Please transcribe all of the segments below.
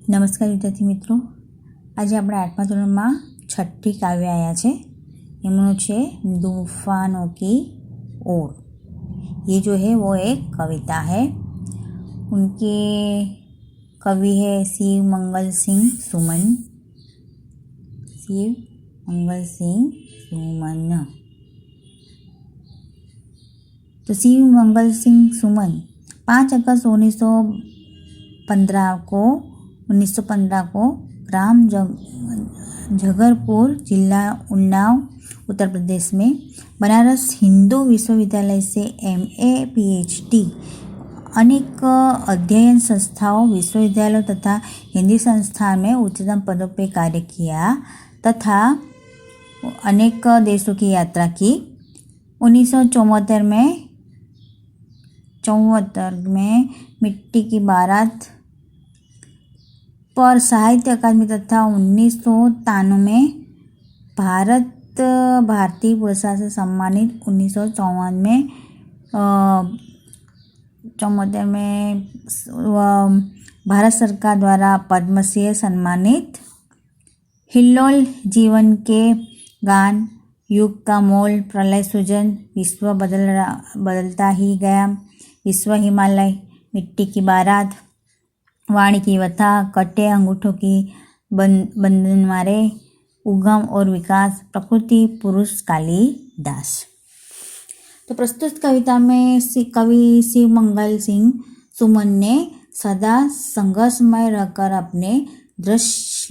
નમસ્કાર વિદ્યાર્થી મિત્રો, આજે આપણે 8મા ધોરણમાં છઠ્ઠી કાવ્ય આવ્યા છે। એમનું છે तूफानों की ओर। ये जो है वो एक कविता है। उनके कवि है शिव मंगल सिंह सुमन। शिव मंगल सिंह सुमन। तो शिव मंगल सिंह सुमन 5 अगस्त 1915 को ग्राम झगरपुर जिला उन्नाव उत्तर प्रदेश में बनारस हिंदू विश्वविद्यालय से MA PhD अनेक अध्ययन संस्थाओं विश्वविद्यालयों तथा हिंदी संस्थान में उच्चतम पदों पर कार्य किया तथा अनेक देशों की यात्रा की। 1974 में मिट्टी की बारात पर साहित्य अकादमी तथा 1993 में भारतीय पुरस्कार से सम्मानित। 1974 में भारत सरकार द्वारा पद्मश्री सम्मानित। हिल्लोल जीवन के गान, युग का मोल, प्रलय सृजन, विश्व बदलता ही गया, विश्व हिमालय, मिट्टी की बारात, वाणी की व्यथा, कटे अंगूठों की बंधन मारे, उगम और विकास, प्रकृति पुरुष कालिदास। तो प्रस्तुत कविता में कवि शिव मंगल सिंह सुमन ने सदा संघर्षमय रहकर अपने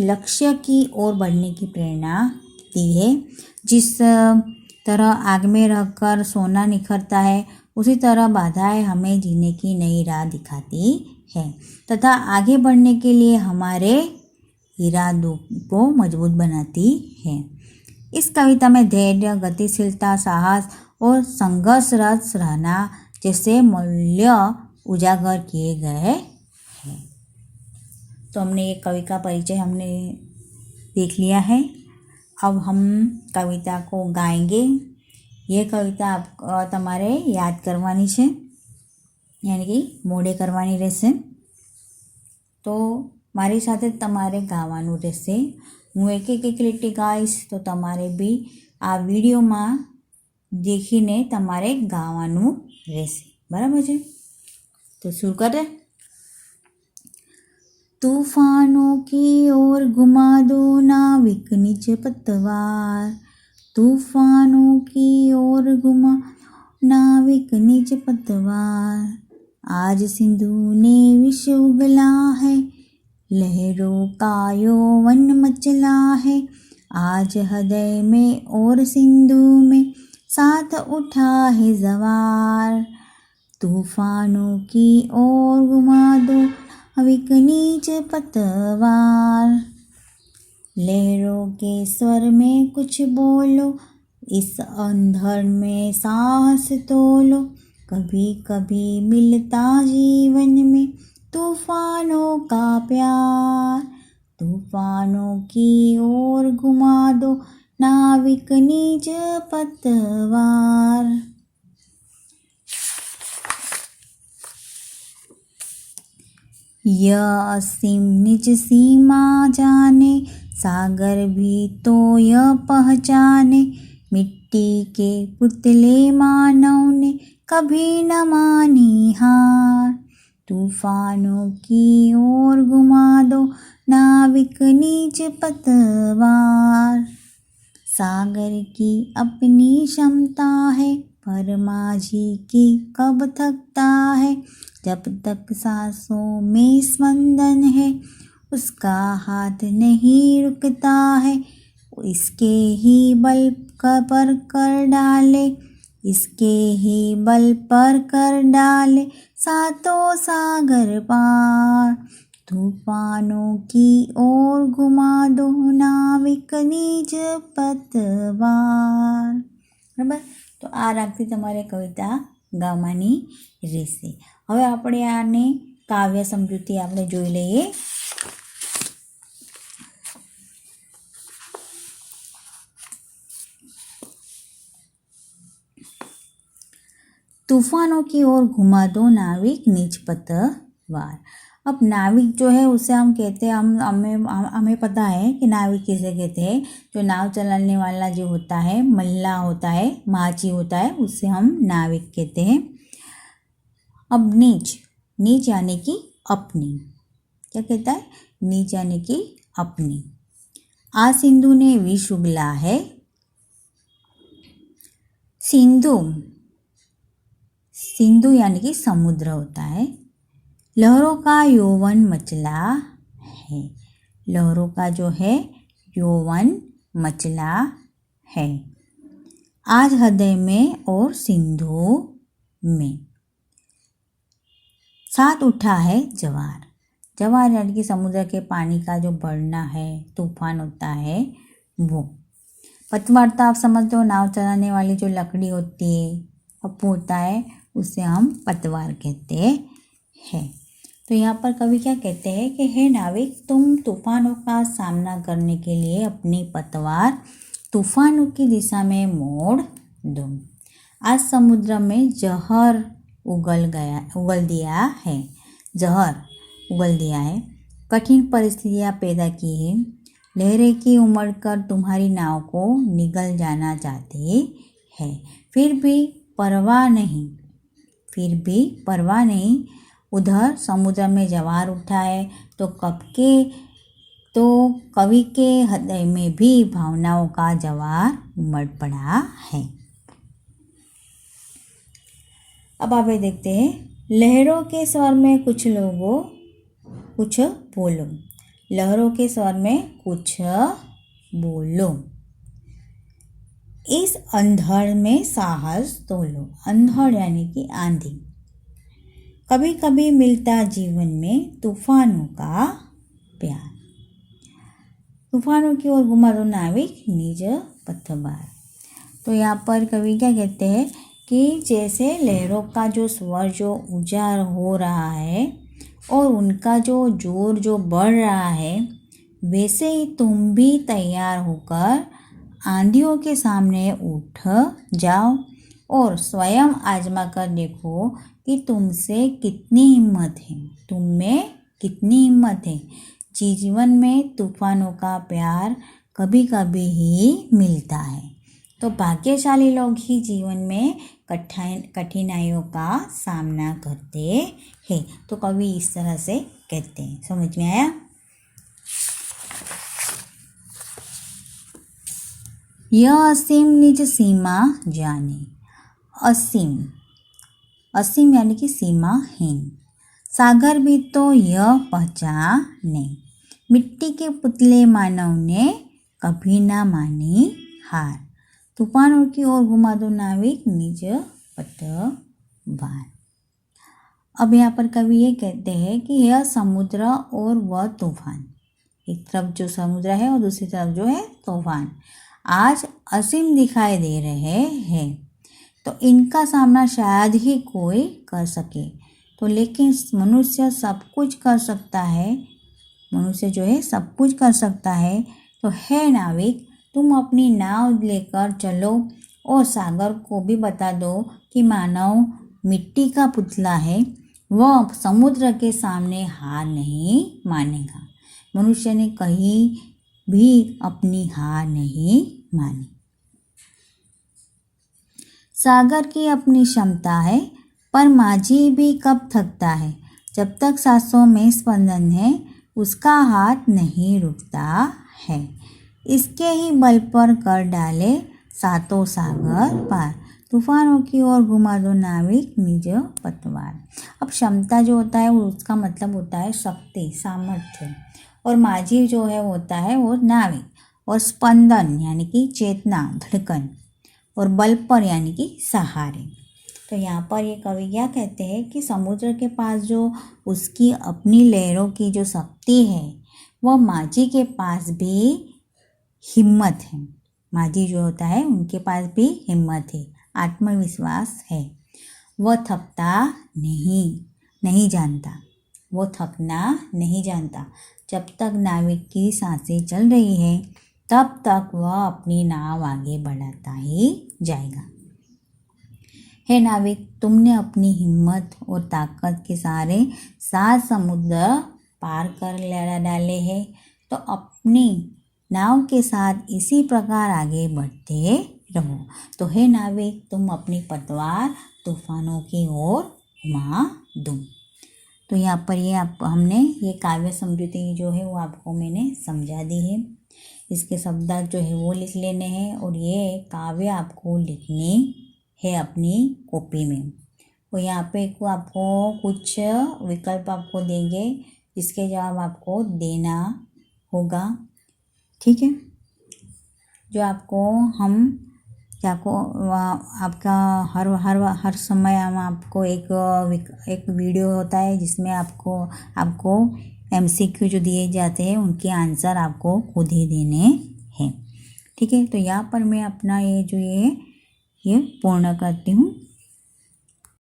लक्ष्य की ओर बढ़ने की प्रेरणा दी है। जिस तरह आग में रहकर सोना निखरता है, उसी तरह बाधाएं हमें जीने की नई राह दिखाती है तथा आगे बढ़ने के लिए हमारे इरादों को मजबूत बनाती है। इस कविता में धैर्य, गतिशीलता, साहस और संघर्षरत रहना जैसे मूल्य उजागर किए गए हैं। तो हमने ये कवि का परिचय हमने देख लिया है। अब हम कविता को गाएंगे। ये कविता आप तमारे याद करवानी है, यानी कि मोडे करवानी रहेशे। तो मारी साथे तमारे गावानुं रहेशे। हूँ एक लिटी गाईश तो तमारे भी आ विडियो में देखीने तमारे गावानुं रहेशे। बराबर है? तो शुरू करें। तूफानों की ओर घुमा दो नाविक निज पतवार, तूफानों की ओर घुमा नाविक निज पतवार, आज सिंधु ने विष उगला है, लहरों का यौवन मचला है, आज हृदय में और सिंधु में साथ उठा है जवार, तूफानों की ओर घुमा दो नाविक निज पतवार, लहरों के स्वर में कुछ बोलो, इस अंधर में साहस तोलो, कभी कभी मिलता जीवन में तूफानों का प्यार, तूफानों की ओर घुमा दो नाविक निज पतवार। यह असीम निज सीमा जाने, सागर भी तो यह पहचाने, मिट्टी के पुतले मानव ने कभी न मानी हार, तूफानों की ओर घुमा दो नाविक निज पतवार, सागर की अपनी क्षमता है, पर माझी की कब थकता है, जब तक सांसों में स्पंदन है, उसका हाथ नहीं रुकता है, इसके ही बल पर कर डाले, इसके ही बल पर कर डाले सातों सागर पार, तूफानों की ओर घुमा दो नाविक निज पतवार। बराबर? तो आ रागथी तमारे कविता गावानी रहेशे। हवे आपणे आने काव्य समजूती आपणे जोई लईए। तूफानों की ओर घुमा दो नाविक निज पतवार। अब नाविक जो है उसे हम कहते हैं, हमें पता है कि नाविक किसे कहते हैं। जो नाव चलाने वाला जो होता है, मल्ला होता है, माझी होता है, उससे हम नाविक कहते हैं। अब नीच, नीच यानी कि अपनी, क्या कहता है, नीच यानी कि अपनी। आ सिंधु ने विष उगला है, सिंधु, सिंधु यानी कि समुद्र होता है। लहरों का यौवन मचला है, लहरों का जो है यौवन मचला है। आज हृदय में और सिंधु में, साथ उठा है जवार, जवार यानी कि समुद्र के पानी का जो बढ़ना है, तूफान होता है वो। पतवार तो आप समझते हो, नाव चलाने वाली जो लकड़ी होती है, पप्पू होता है, उसे हम पतवार कहते हैं। तो यहाँ पर कवि क्या कहते हैं कि हे नाविक, तुम तूफानों का सामना करने के लिए अपनी पतवार तूफानों की दिशा में मोड़ दो। आज समुद्र में जहर उगल दिया है, जहर उगल दिया है, कठिन परिस्थितियाँ पैदा की है। लहरें की उमड़ कर तुम्हारी नाव को निगल जाना चाहती है, फिर भी परवाह नहीं, फिर भी परवाह नहीं। उधर समुद्र में जवार उठा है तो कवि के हृदय में भी भावनाओं का जवार उमड़ पड़ा है। अब आप ये देखते हैं, लहरों के स्वर में कुछ लोगों कुछ बोलो, लहरों के स्वर में कुछ बोलो, इस अंधड़ में साहस तोलो। अंधड़ यानी कि आंधी। कभी कभी मिलता जीवन में तूफानों का प्यार, तूफानों की ओर घुमा दो नाविक निज पतवार। तो यहाँ पर कवि क्या कहते हैं कि जैसे लहरों का जो स्वर जो ऊंचा हो रहा है और उनका जो जोर जो बढ़ रहा है, वैसे ही तुम भी तैयार होकर आंधियों के सामने उठ जाओ और स्वयं आजमा कर देखो कि तुमसे कितनी हिम्मत है, तुम में कितनी हिम्मत है। जीवन में तूफानों का प्यार कभी कभी ही मिलता है, तो भाग्यशाली लोग ही जीवन में कठिनाइयों का सामना करते हैं। तो कवि इस तरह से कहते हैं। समझ में आया? यह असीम निज सीमा जाने, असीम, असीम यानी कि सीमाहीन। सागर भी तो यह पहचाने, मिट्टी के पुतले मानव ने कभी ना मानी हार। तूफानों की ओर घुमा दो नाविक निज पतवार। अब यहाँ पर कवि ये कहते हैं कि यह समुद्र और वह तूफान, एक तरफ जो समुद्र है और दूसरी तरफ जो है तूफान, आज असीम दिखाई दे रहे हैं, तो इनका सामना शायद ही कोई कर सके। तो लेकिन मनुष्य सब कुछ कर सकता है, मनुष्य जो है सब कुछ कर सकता है। तो है नाविक, तुम अपनी नाव लेकर चलो और सागर को भी बता दो कि मानव मिट्टी का पुतला है, वह समुद्र के सामने हार नहीं मानेगा। मनुष्य ने कहीं भी अपनी हार नहीं मानी। सागर की अपनी क्षमता है, पर माझी भी कब थकता है। जब तक सांसों में स्पंदन है, उसका हाथ नहीं रुकता है। इसके ही बल पर कर डाले सातों सागर पार। तूफानों की ओर घुमा दो नाविक निज पतवार। अब क्षमता जो होता है वो उसका मतलब होता है शक्ति, सामर्थ्य, और माझी जो है होता है वो नाविक, और स्पंदन यानी कि चेतना, धड़कन, और बल पर यानी कि सहारे। तो यहाँ पर ये कवि क्या कहते हैं कि समुद्र के पास जो उसकी अपनी लहरों की जो शक्ति है, वह माझी के पास भी हिम्मत है। माझी जो होता है उनके पास भी हिम्मत है, आत्मविश्वास है। वह थकता नहीं जानता, वो थकना नहीं जानता। जब तक नाविक की सांसें चल रही है, तब तक वह अपनी नाव आगे बढ़ाता ही जाएगा। हे नाविक, तुमने अपनी हिम्मत और ताकत के सारे 7 समुद्र पार कर डाले हैं, तो अपनी नाव के साथ इसी प्रकार आगे बढ़ते रहो। तो हे नाविक, तुम अपनी पतवार तूफानों की ओर घुमा दो। तो यहाँ पर ये हमने ये काव्य समृद्धि जो है वो आपको मैंने समझा दी है। इसके शब्दार्थ जो है वो लिख लेने हैं और ये काव्य आपको लिखनी है अपनी कॉपी में। और यहाँ पे आपको कुछ विकल्प आपको देंगे जिसके जवाब आपको देना होगा, ठीक है। जो आपको आपका हर समय हम आपको एक वीडियो होता है जिसमें आपको MCQ जो दिए जाते हैं उनके आंसर आपको खुद ही देने हैं, ठीक है। तो यहाँ पर मैं अपना ये पूर्ण करती हूँ।